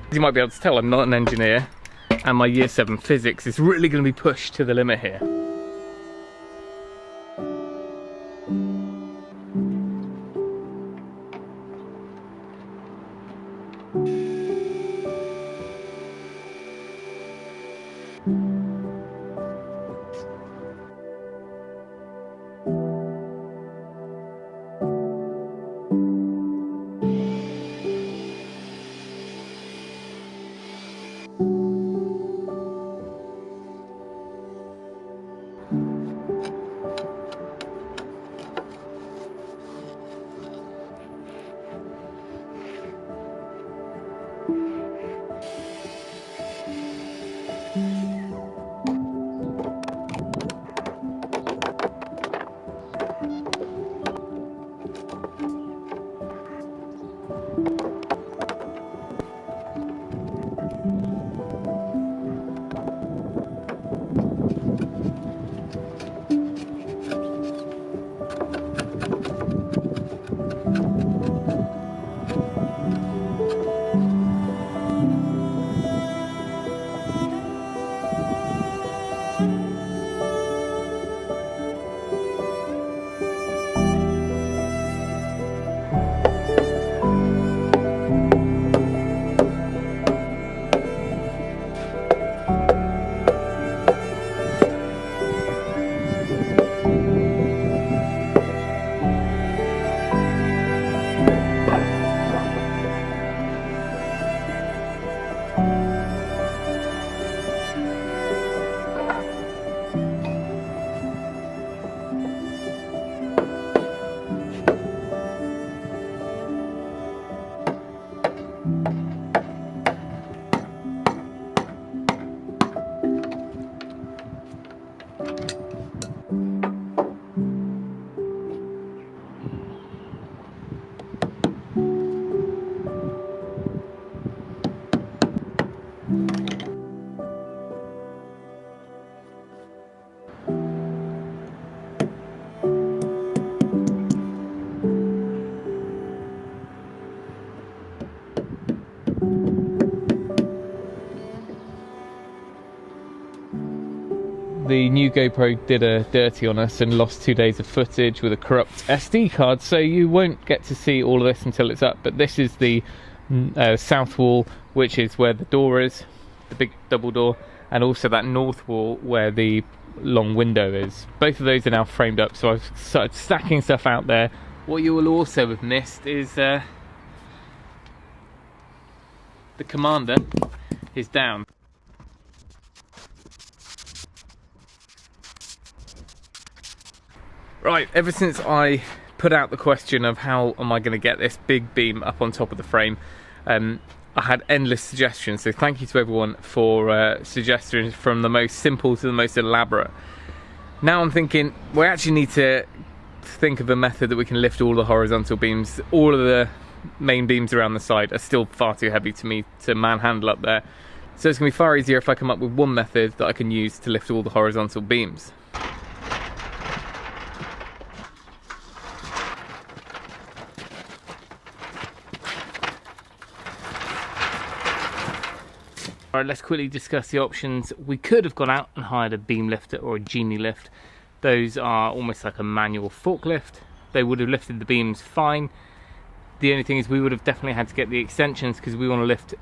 As you might be able to tell, I'm not an engineer, and my year 7 physics is really going to be pushed to the limit here. The new GoPro did a dirty on us and lost 2 days of footage with a corrupt SD card, so you won't get to see all of this until it's up. But this is the south wall, which is where the door is, the big double door, and also that north wall where the long window is. Both of those are now framed up, so I've started stacking stuff out there. What you will also have missed is the commander is down. Right, ever since I put out the question of how am I going to get this big beam up on top of the frame, I had endless suggestions, so thank you to everyone for suggestions from the most simple to the most elaborate. Now I'm thinking we actually need to think of a method that we can lift all the horizontal beams. All of the main beams around the side are still far too heavy to me to manhandle up there, so it's going to be far easier if I come up with one method that I can use to lift all the horizontal beams. Alright, let's quickly discuss the options. We could have gone out and hired a beam lifter or a genie lift. Those are almost like a manual forklift. They would have lifted the beams fine. The only thing is we would have definitely had to get the extensions because we want to lift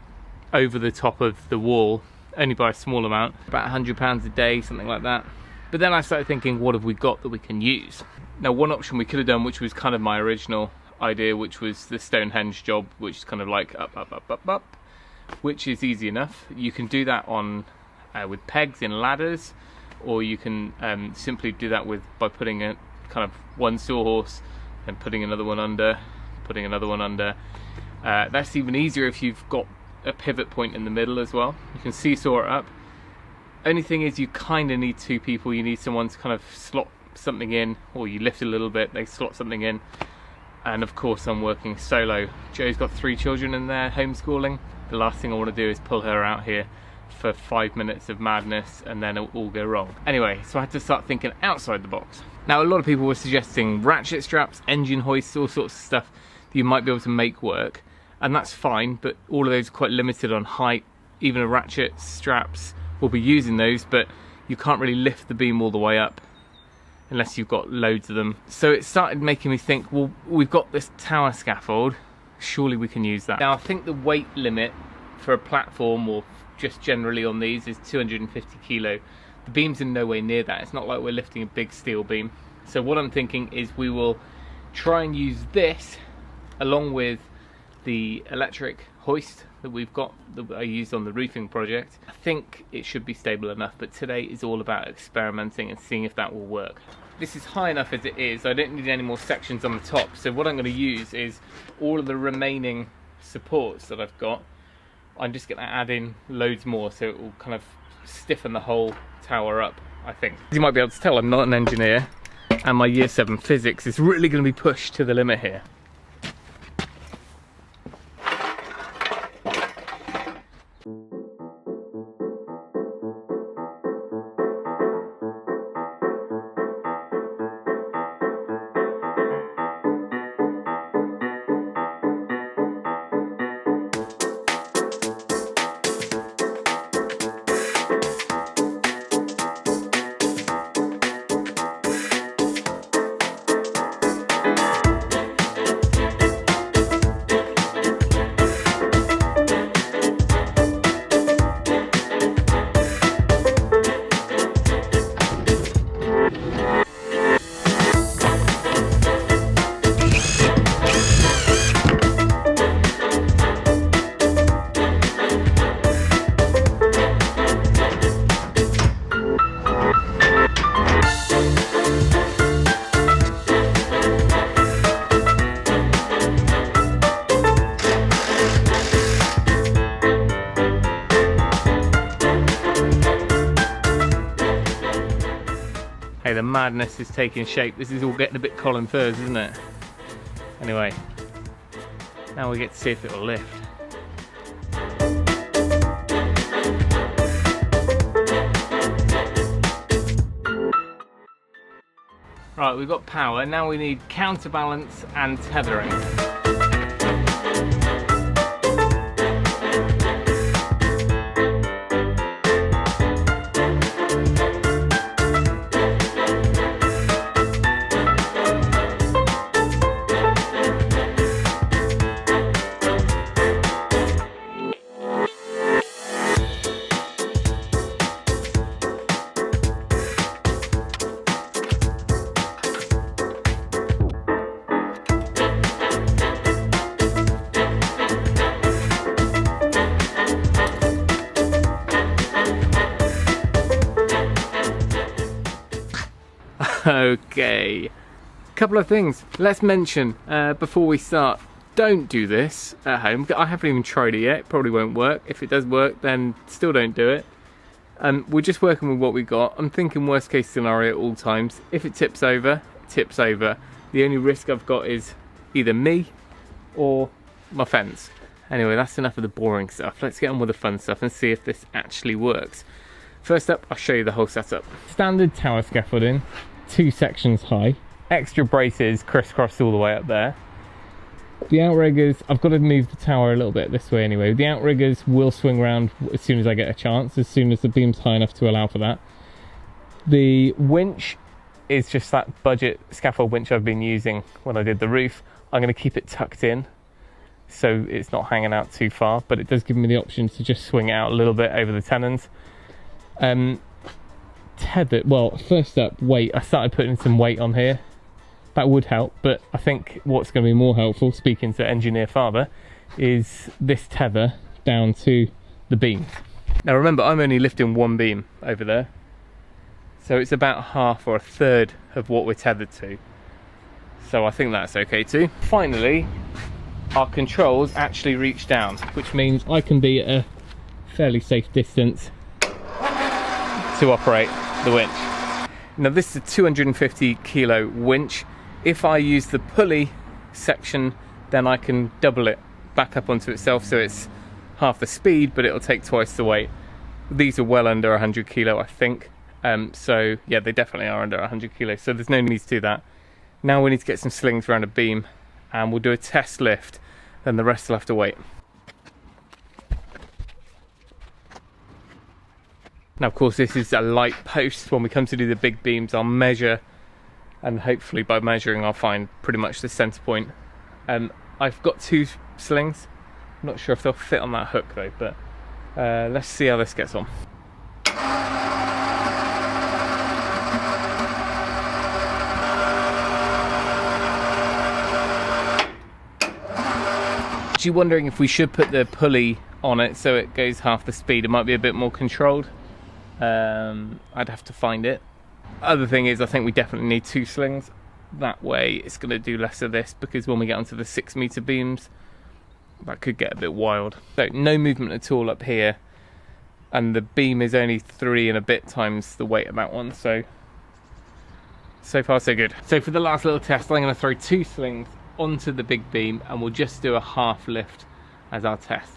over the top of the wall, only by a small amount, about £100 a day, something like that. But then I started thinking, what have we got that we can use? Now, one option we could have done, which was kind of my original idea, which was the Stonehenge job, which is kind of like up, up, up, up, up, which is easy enough. You can do that on with pegs in ladders, or you can simply do that by putting a kind of one sawhorse and putting another one under, putting another one under. That's even easier if you've got a pivot point in the middle as well. You can seesaw it up. Only thing is you kind of need two people. You need someone to kind of slot something in, or you lift a little bit, they slot something in. And of course I'm working solo. Joe's got 3 children in there, homeschooling. The last thing I want to do is pull her out here for 5 minutes of madness and then it'll all go wrong. Anyway, so I had to start thinking outside the box. Now, a lot of people were suggesting ratchet straps, engine hoists, all sorts of stuff that you might be able to make work. and that's fine, but all of those are quite limited on height. Even a ratchet, straps, we'll be using those, but you can't really lift the beam all the way up unless you've got loads of them. So it started making me think, well, we've got this tower scaffold, surely we can use that. Now I think the weight limit for a platform, or just generally on these, is 250 kilo. The beams are nowhere near that. It's not like we're lifting a big steel beam. So what I'm thinking is we will try and use this along with the electric hoist that we've got, that I used on the roofing project. I think it should be stable enough, but today is all about experimenting and seeing if that will work. This is high enough as it is. I don't need any more sections on the top, so what I'm going to use is all of the remaining supports that I've got. I'm just going to add in loads more, so it will kind of stiffen the whole tower up, I think. As you might be able to tell, I'm not an engineer, and my year 7 physics is really going to be pushed to the limit here. Hey, the madness is taking shape. This is all getting a bit Colin Furs, isn't it? Anyway, now we get to see if it'll lift. Right, we've got power. Now we need counterbalance and tethering. Okay, couple of things let's mention before we start. Don't do this at home. I haven't even tried it yet. It probably won't work. If it does work, then still don't do it. We're just working with what we got. I'm thinking worst case scenario at all times. If it tips over, it tips over. The only risk I've got is either me or my fence. Anyway, that's enough of the boring stuff. Let's get on with the fun stuff and see if this actually works. First up, I'll show you the whole setup. Standard tower scaffolding, 2 sections high, extra braces crisscrossed all the way up there. The outriggers, I've got to move the tower a little bit this way anyway. The outriggers will swing around as soon as I get a chance, as soon as the beam's high enough to allow for that. The winch is just that budget scaffold winch I've been using when I did the roof. I'm going to keep it tucked in so it's not hanging out too far, but it does give me the option to just swing it out a little bit over the tenons. Tethered, well, first up, weight. I started putting some weight on here. That would help, but I think what's going to be more helpful, speaking to engineer father, is this tether down to the beam. Now remember, I'm only lifting one beam over there, so it's about half or a third of what we're tethered to. So I think that's okay too. Finally, our controls actually reach down, which means I can be at a fairly safe distance to operate the winch. Now this is a 250 kilo winch. If I use the pulley section, then I can double it back up onto itself, so it's half the speed, but it'll take twice the weight. These are well under 100 kilo, I think. So yeah, they definitely are under 100 kilo, so there's no need to do that. Now we need to get some slings around a beam, and we'll do a test lift then the rest will have to wait. Now of course this is a light post. When we come to do the big beams, I'll measure, and hopefully by measuring I'll find pretty much the centre point. I've got 2 slings. I'm not sure if they'll fit on that hook though, but let's see how this gets on. Actually wondering if we should put the pulley on it so it goes half the speed. It might be a bit more controlled. I'd have to find it. Other thing is, I think we definitely need 2 slings. That way it's going to do less of this, because when we get onto the 6 metre beams, that could get a bit wild. So no movement at all up here, and the beam is only 3 and a bit times the weight of that one, so far so good. So for the last little test, I'm going to throw 2 slings onto the big beam, and we'll just do a half lift as our test.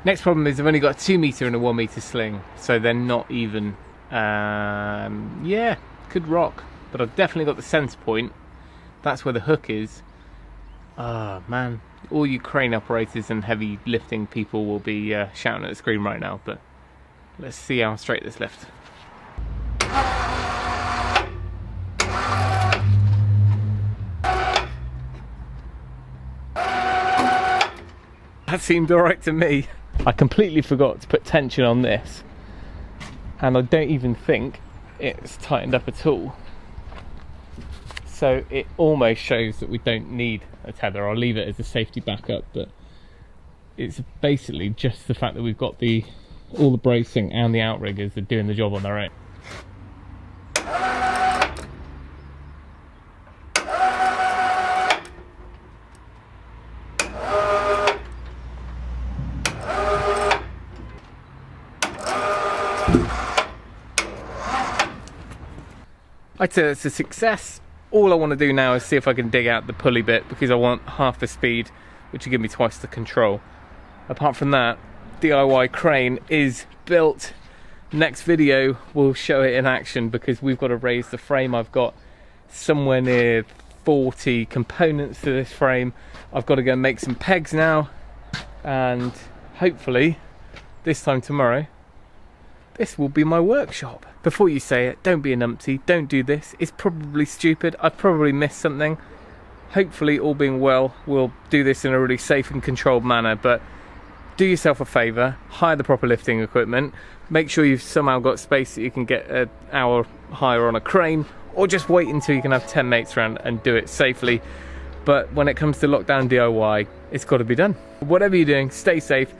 Next problem is I've only got a 2 metre and a 1 metre sling, so they're not even. Yeah, could rock, but I've definitely got the centre point. That's where the hook is. Ah, man, all you crane operators and heavy lifting people will be shouting at the screen right now, but let's see how straight this lifts. That seemed alright to me. I completely forgot to put tension on this, and I don't even think it's tightened up at all. So it almost shows that we don't need a tether. I'll leave it as a safety backup, but it's basically just the fact that we've got all the bracing and the outriggers are doing the job on their own. I'd say it's a success. All I want to do now is see if I can dig out the pulley bit, because I want half the speed, which will give me twice the control. Apart from that, DIY crane is built. Next video will show it in action, because we've got to raise the frame. I've got somewhere near 40 components to this frame. I've got to go make some pegs now, and hopefully this time tomorrow this will be my workshop. Before you say it, don't be a numpty, don't do this. It's probably stupid, I've probably missed something. Hopefully, all being well, we'll do this in a really safe and controlled manner, but do yourself a favour, hire the proper lifting equipment, make sure you've somehow got space that you can get an hour hire on a crane, or just wait until you can have 10 mates around and do it safely. But when it comes to lockdown DIY, it's got to be done. Whatever you're doing, stay safe.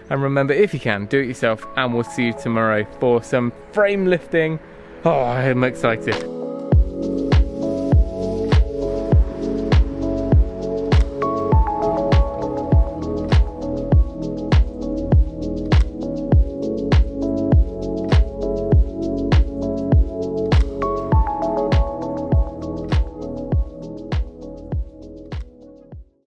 And remember, if you can, do it yourself, and we'll see you tomorrow for some frame lifting. Oh, I'm excited.